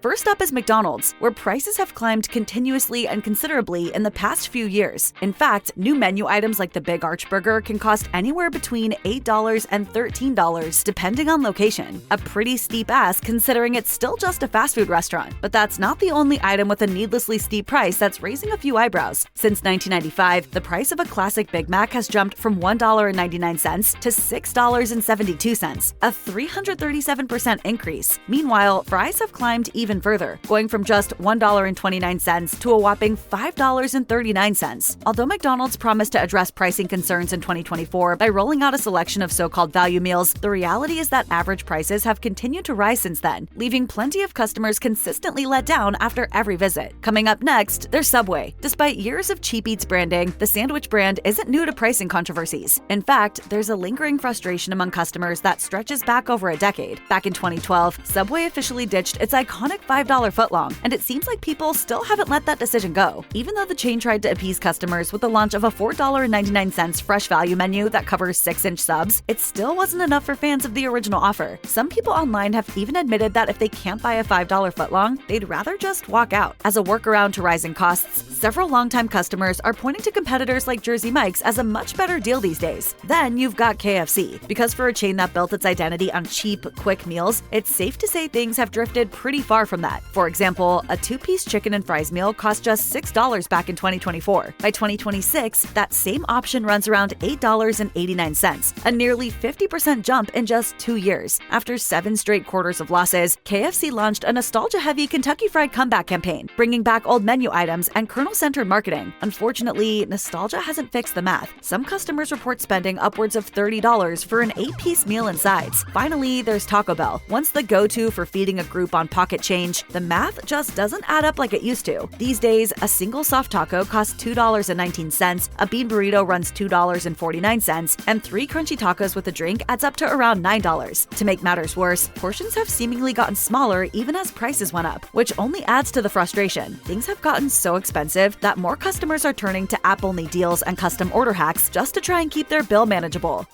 First up is McDonald's, where prices have climbed continuously and considerably in the past few years. In fact, new menu items like the Big Arch Burger can cost anywhere between $8 and $13, depending on location. A pretty steep ask considering it's still just a fast food restaurant. But that's not the only item with a needlessly steep price that's raising a few eyebrows. Since 1995, the price of a classic Big Mac has jumped from $1.99 to $6.72, a 337% increase. Meanwhile, fries have climbed even further, going from just $1.29 to a whopping $5.39. Although McDonald's promised to address pricing concerns in 2024 by rolling out a selection of so-called value meals, the reality is that average prices have continued to rise since then, leaving plenty of customers consistently let down after every visit. Coming up next, there's Subway. Despite years of cheap eats branding, the sandwich brand isn't new to pricing controversies. In fact, there's a lingering frustration among customers that stretches back over a decade. Back in 2012, Subway officially ditched its iconic $5 footlong, and it seems like people still haven't let that decision go. Even though the chain tried to appease customers with the launch of a $4.99 fresh value menu that covers 6-inch subs, it still wasn't enough for fans of the original offer. Some people online have even admitted that if they can't buy a $5 footlong, they'd rather just walk out. As a workaround to rising costs, several longtime customers are pointing to competitors like Jersey Mike's as a much better deal these days. Then you've got KFC, because for a chain that built its identity on cheap, quick meals, it's safe to say things have drifted pretty far from that. For example, a 2-piece chicken and fries meal cost just $6 back in 2024. By 2026, that same option runs around $8.89, a nearly 50% jump in just 2 years. After 7 straight quarters of losses, KFC launched a nostalgia-heavy Kentucky Fried Comeback campaign, bringing back old menu items and kernel-centered marketing. Unfortunately, nostalgia hasn't fixed the math. Some customers report spending upwards of $30 for an 8-piece meal and sides. Finally, there's Taco Bell. Once the go-to for feeding a group on pocket change, the math just doesn't add up like it used to. These days, a single soft taco costs $2.19, a bean burrito runs $2.49, and 3 crunchy tacos with a drink adds up to around $9. To make matters worse, portions have seemingly gotten smaller even as prices went up, which only adds to the frustration. Things have gotten so expensive that more customers are turning to app-only deals and custom order hacks just to try and keep their bill manageable.